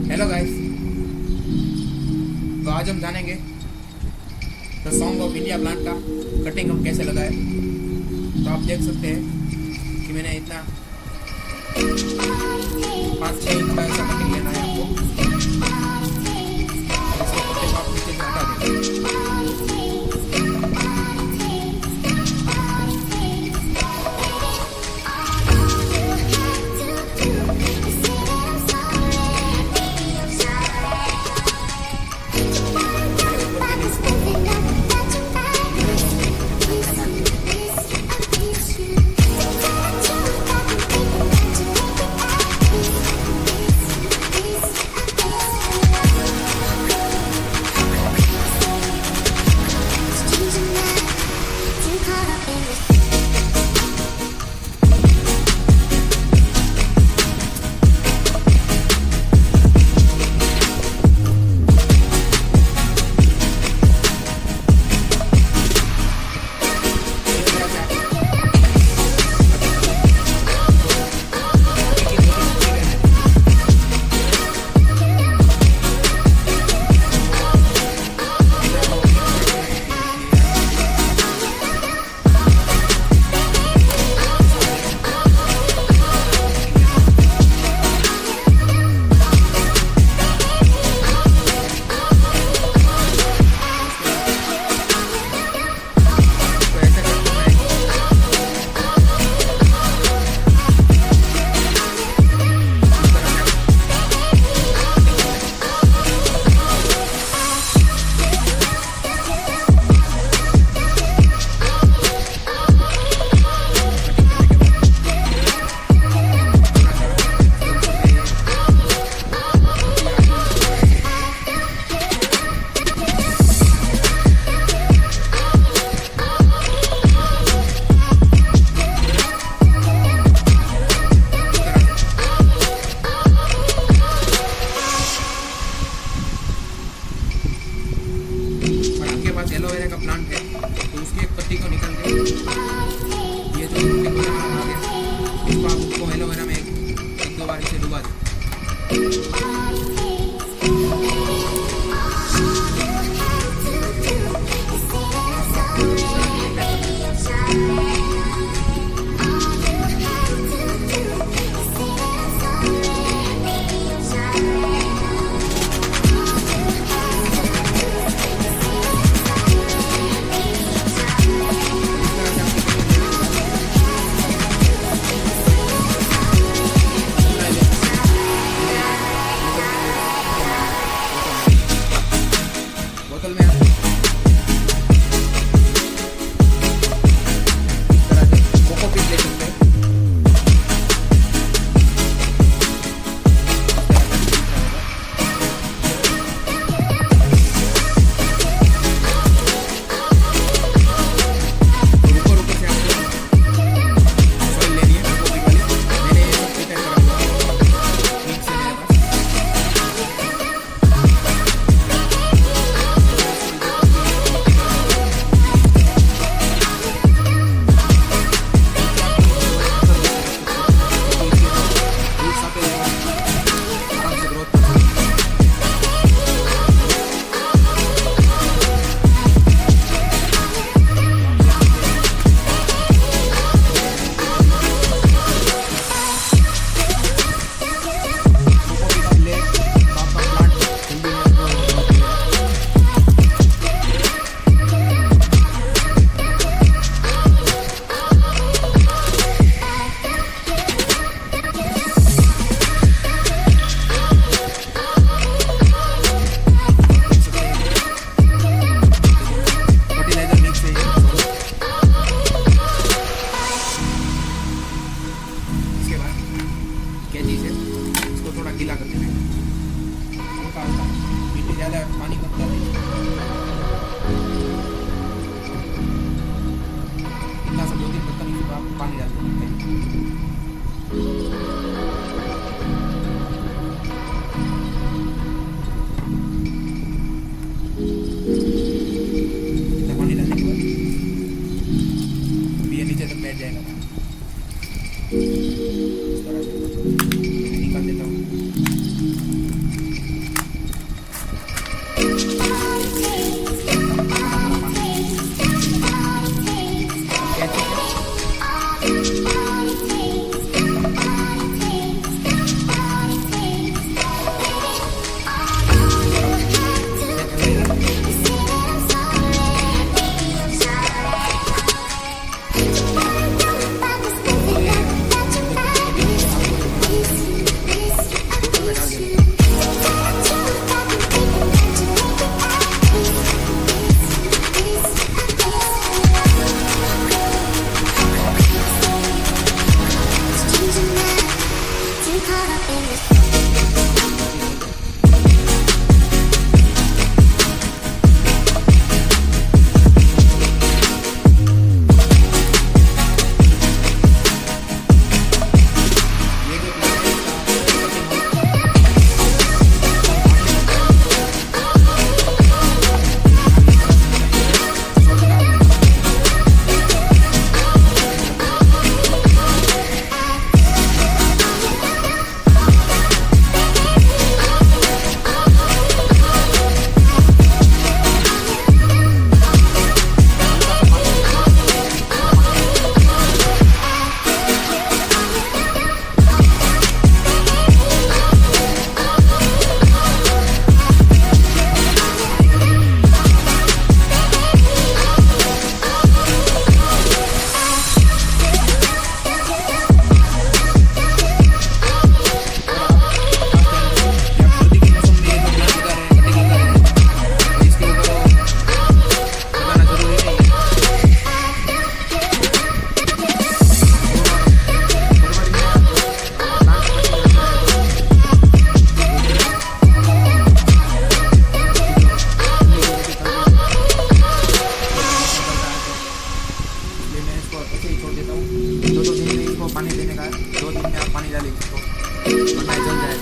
Hello guys, तो आज हम जानेंगे the song of India plant का कटिंग हम कैसे लगाए। तो आप देख सकते हैं कि मैंने इतना 5-6 इंच का ऐसा कटिंग लेना है आपको। इसको पत्ते को आप नीचे से हटा देंगे। एलोवेरा का प्लांट है तो उसकी एक पत्ती को निकाल के ये जो पत्ती को आ गया इसको आप उसको एलोवेरा में एक दो बार इसे डुबा दें। बोतल में इस तरह से कोको पीस ले सकते हैं। गीला कर देना हल्का हल्का, मिट्टी ज़्यादा पानी मत डालें। इतना सा 2-3 बर्तन इसको आप पानी डाल सकते हैं। पानी डालने के बाद ये नीचे तक बैठ जाएगा। इस तरह से निकाल देता हूँ। वरना ये जल जाएगा।